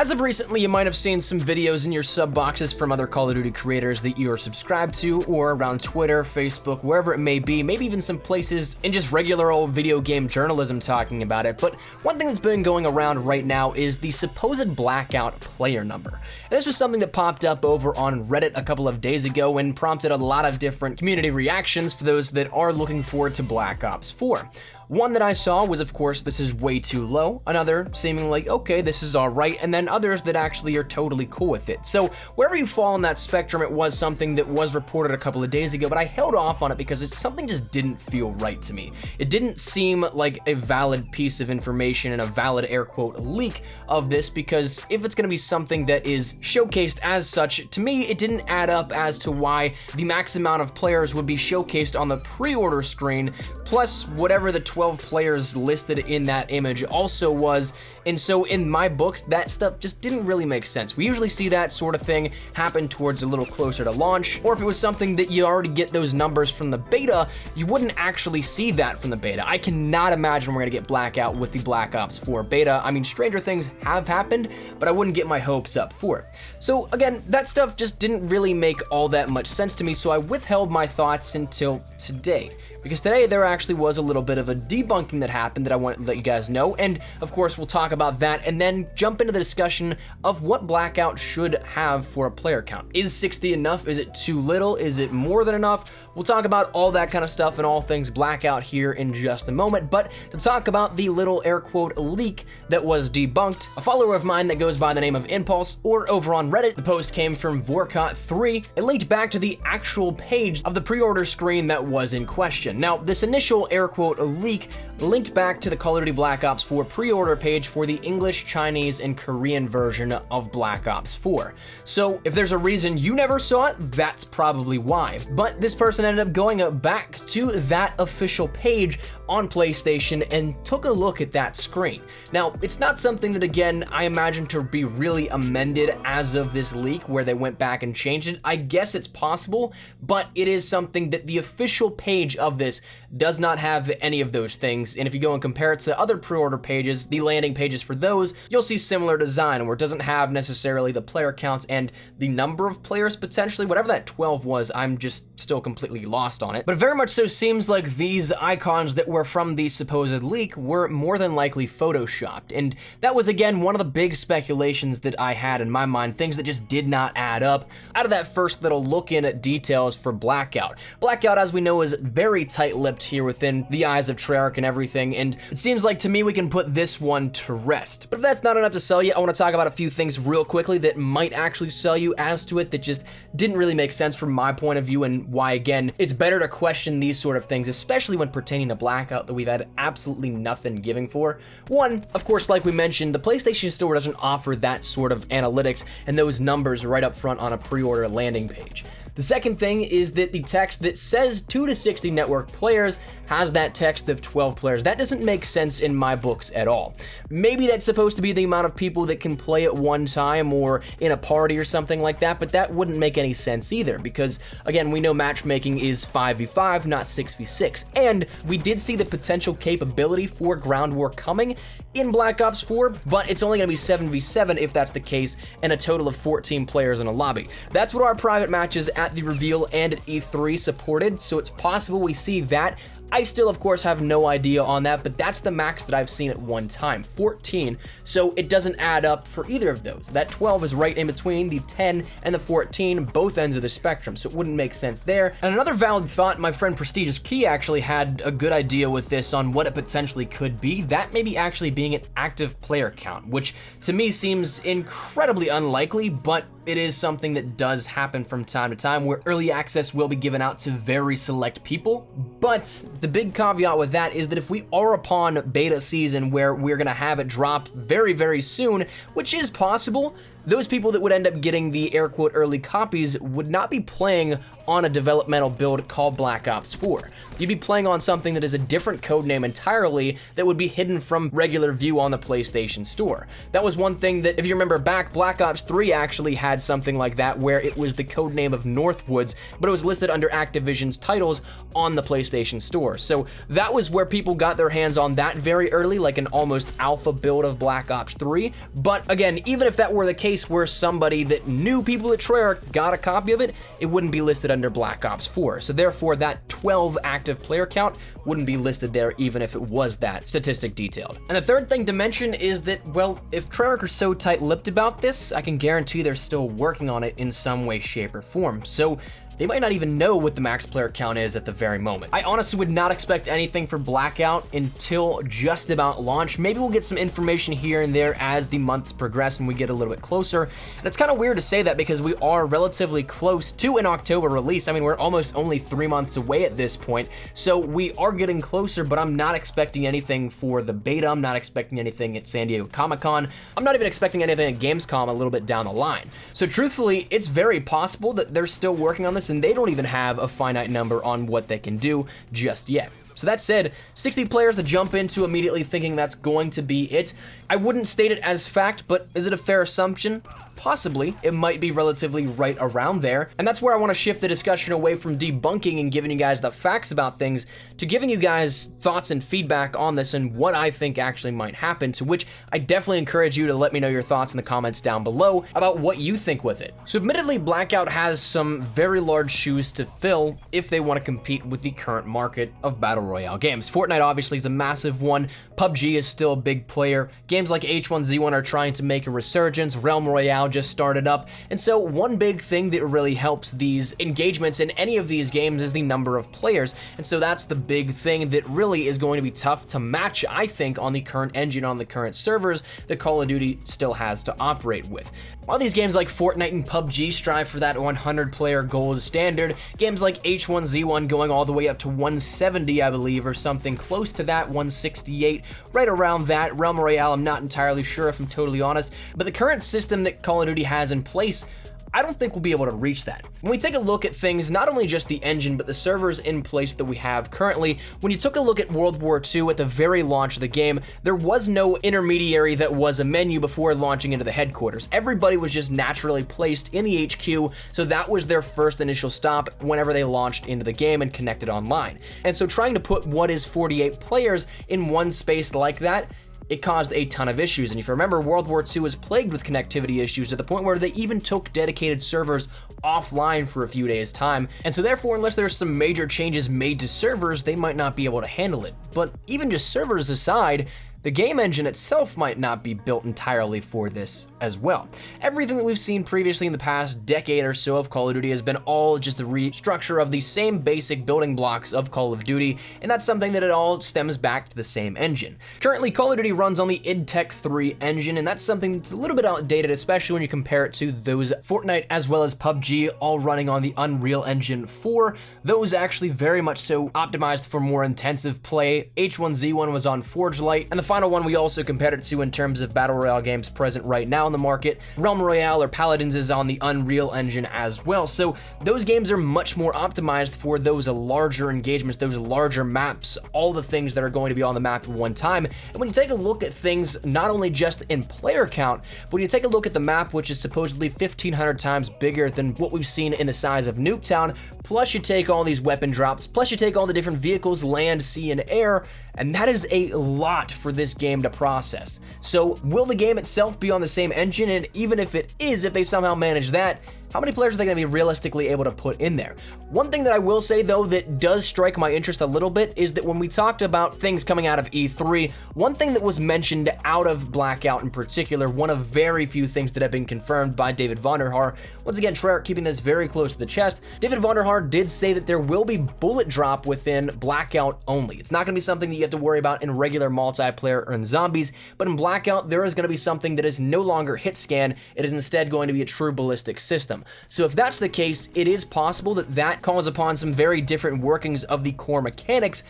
As of recently, you might have seen some videos in your sub boxes from other Call of Duty creators that you are subscribed to, or around Twitter, Facebook, wherever it may be, maybe even some places in just regular old video game journalism talking about it. But one thing that's been going around right now is the supposed Blackout player number. And this was something that popped up over on Reddit a couple of days ago and prompted a lot of different community reactions for those that are looking forward to Black Ops 4. One that I saw was, of course, this is way too low. Another seeming like, okay, this is all right. And then others that actually are totally cool with it. So wherever you fall on that spectrum, it was something that was reported a couple of days ago, but I held off on it because something just didn't feel right to me. It didn't seem like a valid piece of information and a valid air quote leak of this, because if it's gonna be something that is showcased as such, to me, it didn't add up as to why the max amount of players would be showcased on the pre-order screen, plus whatever the 12 players listed in that image also was. And so in my books, that stuff just didn't really make sense. We usually see that sort of thing happen towards a little closer to launch, or if it was something that you already get those numbers from the beta, you wouldn't actually see that from the beta. I cannot imagine we're gonna get Blackout with the Black Ops 4 beta. I mean, stranger things have happened, but I wouldn't get my hopes up for it. So again, that stuff just didn't really make all that much sense to me, so I withheld my thoughts until today. Because today there actually was a little bit of a debunking that happened that I want to let you guys know, and of course we'll talk about that and then jump into the discussion of what Blackout should have for a player count. Is 60 enough? Is it too little? Is it more than enough? We'll talk about all that kind of stuff and all things Blackout here in just a moment, but to talk about the little air quote leak that was debunked, a follower of mine that goes by the name of Impulse, or over on Reddit, the post came from Vorcott3. It linked back to the actual page of the pre-order screen that was in question. Now, this initial air quote leak linked back to the Call of Duty Black Ops 4 pre-order page for the English, Chinese, and Korean version of Black Ops 4. So if there's a reason you never saw it, that's probably why. But this person ended up going back to that official page on PlayStation and took a look at that screen. Now, it's not something that, again, I imagine to be really amended as of this leak where they went back and changed it. I guess it's possible, but it is something that the official page of this does not have any of those things. And if you go and compare it to other pre-order pages, the landing pages for those, you'll see similar design where it doesn't have necessarily the player counts and the number of players potentially. Whatever that 12 was, I'm just still completely lost on it. But it very much so seems like these icons that were from the supposed leak were more than likely photoshopped. And that was, again, one of the big speculations that I had in my mind, things that just did not add up out of that first little look in at details for Blackout. Blackout, as we know, is very tight-lipped here within the eyes of Treyarch and everything, and it seems like to me we can put this one to rest. But if that's not enough to sell you, I want to talk about a few things real quickly that might actually sell you as to it that just didn't really make sense from my point of view, and why, again, it's better to question these sort of things, especially when pertaining to Blackout that we've had absolutely nothing giving for. One, of course, like we mentioned, the PlayStation Store doesn't offer that sort of analytics and those numbers right up front on a pre-order landing page. The second thing is that the text that says 2 to 60 network players has that text of 12 players. That doesn't make sense in my books at all. Maybe that's supposed to be the amount of people that can play at one time or in a party or something like that, but that wouldn't make any sense either because, again, we know matchmaking is 5v5, not 6v6, and we did see the potential capability for ground war coming in Black Ops 4, but it's only going to be 7v7 if that's the case, and a total of 14 players in a lobby. That's what our private matches at the reveal and at E3 supported, so it's possible we see that. I still, of course, have no idea on that, but that's the max that I've seen at one time, 14, so it doesn't add up for either of those. That 12 is right in between the 10 and the 14, both ends of the spectrum, so it wouldn't make sense there. And another valid thought, my friend Prestigious Key actually had a good idea with this on what it potentially could be, that maybe actually being an active player count, which to me seems incredibly unlikely, but it is something that does happen from time to time where early access will be given out to very select people. But the big caveat with that is that if we are upon beta season where we're gonna have it drop very, very soon, which is possible, those people that would end up getting the air quote early copies would not be playing on a developmental build called Black Ops 4. You'd be playing on something that is a different codename entirely that would be hidden from regular view on the PlayStation Store. That was one thing that, if you remember back, Black Ops 3 actually had something like that where it was the codename of Northwoods, but it was listed under Activision's titles on the PlayStation Store. So that was where people got their hands on that very early, like an almost alpha build of Black Ops 3. But again, even if that were the case where somebody that knew people at Treyarch got a copy of it, it wouldn't be listed under Black Ops 4. So therefore, that 12 active player count wouldn't be listed there even if it was that statistic detailed. And the third thing to mention is that, well, if Treyarch are so tight-lipped about this, I can guarantee they're still working on it in some way, shape, or form. So they might not even know what the max player count is at the very moment. I honestly would not expect anything for Blackout until just about launch. Maybe we'll get some information here and there as the months progress and we get a little bit closer. And it's kind of weird to say that because we are relatively close to an October release. I mean, we're almost only 3 months away at this point. So we are getting closer, but I'm not expecting anything for the beta. I'm not expecting anything at San Diego Comic-Con. I'm not even expecting anything at Gamescom a little bit down the line. So truthfully, it's very possible that they're still working on this and they don't even have a finite number on what they can do just yet. So that said, 60 players to jump into immediately thinking that's going to be it. I wouldn't state it as fact, but is it a fair assumption? Possibly. It might be relatively right around there. And that's where I want to shift the discussion away from debunking and giving you guys the facts about things to giving you guys thoughts and feedback on this and what I think actually might happen, to which I definitely encourage you to let me know your thoughts in the comments down below about what you think with it. So admittedly, Blackout has some very large shoes to fill if they want to compete with the current market of Battle Royale games. Fortnite obviously is a massive one. PUBG is still a big player. Games like H1Z1 are trying to make a resurgence. Realm Royale just started up. And so one big thing that really helps these engagements in any of these games is the number of players. And so that's the big thing that really is going to be tough to match, I think, on the current engine, on the current servers that Call of Duty still has to operate with. While these games like Fortnite and PUBG strive for that 100 player gold standard, games like H1Z1 going all the way up to 170, I believe, or something close to that, 168, right around that. Realm Royale, I'm not entirely sure if I'm totally honest, but the current system that Call of Duty has in place, I don't think we'll be able to reach that. When we take a look at things, not only just the engine, but the servers in place that we have currently, when you took a look at World War II at the very launch of the game, there was no intermediary that was a menu before launching into the headquarters. Everybody was just naturally placed in the HQ, so that was their first initial stop whenever they launched into the game and connected online. And so trying to put what is 48 players in one space like that, it caused a ton of issues. And if you remember, World War II was plagued with connectivity issues to the point where they even took dedicated servers offline for a few days' time. And so therefore, unless there's some major changes made to servers, they might not be able to handle it. But even just servers aside, the game engine itself might not be built entirely for this as well. Everything that we've seen previously in the past decade or so of Call of Duty has been all just the restructure of the same basic building blocks of Call of Duty, and that's something that it all stems back to the same engine. Currently, Call of Duty runs on the id Tech 3 engine, and that's something that's a little bit outdated, especially when you compare it to those Fortnite as well as PUBG all running on the Unreal Engine 4. Those actually very much so optimized for more intensive play. H1Z1 was on Forge Light, and the final one we also compared it to in terms of Battle Royale games present right now in the market, Realm Royale or Paladins, is on the Unreal Engine as well. So those games are much more optimized for those larger engagements, those larger maps, all the things that are going to be on the map at one time. And when you take a look at things, not only just in player count, but when you take a look at the map, which is supposedly 1,500 times bigger than what we've seen in the size of Nuketown, plus you take all these weapon drops, plus you take all the different vehicles, land, sea, and air, and that is a lot for this game to process. So will the game itself be on the same engine? And even if it is, if they somehow manage that, how many players are they going to be realistically able to put in there? One thing that I will say, though, that does strike my interest a little bit is that when we talked about things coming out of E3, one thing that was mentioned out of Blackout in particular, one of very few things that have been confirmed by David Vonderhaar, once again, Treyarch keeping this very close to the chest, David Vonderhaar did say that there will be bullet drop within Blackout only. It's not going to be something that you have to worry about in regular multiplayer or in zombies, but in Blackout, there is going to be something that is no longer hit scan. It is instead going to be a true ballistic system. So if that's the case, it is possible that that calls upon some very different workings of the core mechanics,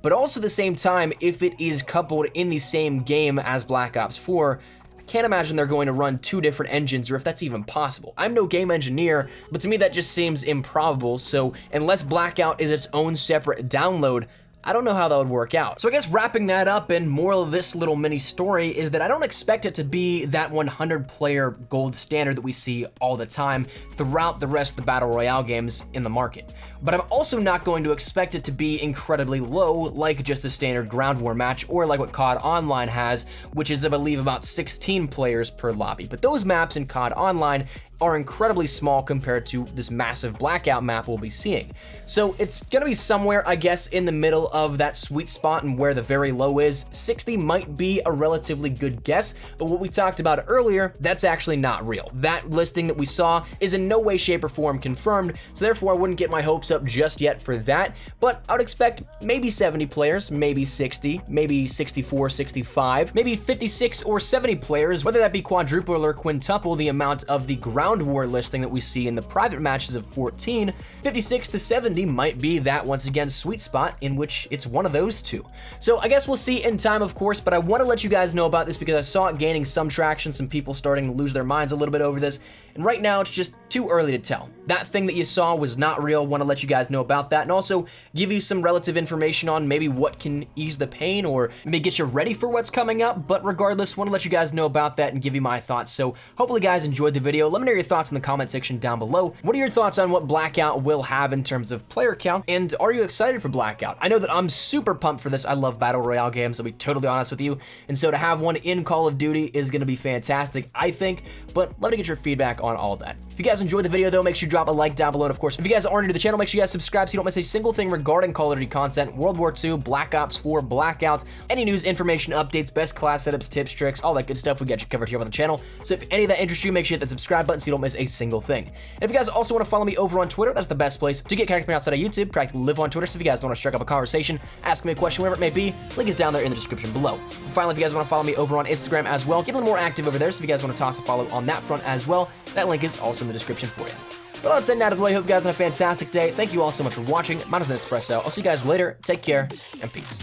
but also at the same time, if it is coupled in the same game as Black Ops 4, can't imagine they're going to run 2 different engines, or if that's even possible. I'm no game engineer, but to me that just seems improbable, so unless Blackout is its own separate download, I don't know how that would work out. So I guess wrapping that up, and moral of this little mini story is that I don't expect it to be that 100 player gold standard that we see all the time throughout the rest of the Battle Royale games in the market. But I'm also not going to expect it to be incredibly low like just a standard ground war match, or like what COD Online has, which is I believe about 16 players per lobby. But those maps in COD Online are incredibly small compared to this massive Blackout map we'll be seeing. So it's gonna be somewhere, I guess, in the middle of that sweet spot and where the very low is. 60 might be a relatively good guess, but what we talked about earlier, that's actually not real. That listing that we saw is in no way, shape, or form confirmed, so therefore I wouldn't get my hopes up just yet for that, but I would expect maybe 70 players, maybe 60, maybe 64, 65, maybe 56 or 70 players, whether that be quadruple or quintuple the amount of the ground war listing that we see in the private matches of 14, 56 to 70 might be that, once again, sweet spot in which it's one of those two. So I guess we'll see in time, of course, but I want to let you guys know about this because I saw it gaining some traction, some people starting to lose their minds a little bit over this, and right now it's just too early to tell. That thing that you saw was not real. Want to let you guys know about that, and also give you some relative information on maybe what can ease the pain or maybe get you ready for what's coming up. But regardless, want to let you guys know about that and give you my thoughts. So hopefully guys enjoyed the video. Let me know your thoughts in the comment section down below. What are your thoughts on what Blackout will have in terms of player count, and are you excited for Blackout? I know that I'm super pumped for this. I love Battle Royale games, I'll be totally honest with you, and so to have one in Call of Duty is going to be fantastic, I think, but let me get your feedback on all of that. If you guys enjoyed the video though, make sure you drop a like down below, and of course, if you guys aren't new to the channel, make sure you guys subscribe so you don't miss a single thing regarding Call of Duty content, World War II, Black Ops 4, Blackout, any news, information, updates, best class setups, tips, tricks, all that good stuff we got you covered here on the channel. So if any of that interests you, make sure you hit that subscribe button so you don't miss a single thing. And if you guys also want to follow me over on Twitter, that's the best place to get connected with me outside of YouTube. Practically live on Twitter, so if you guys want to strike up a conversation, ask me a question, whatever it may be, link is down there in the description below. And finally, if you guys want to follow me over on Instagram as well, get a little more active over there, so if you guys want to toss a follow on that front as well, that link is also in the description for you. But let's end out of the way. Hope you guys have a fantastic day. Thank you all so much for watching. My name is Espresso. I'll see you guys later. Take care and peace.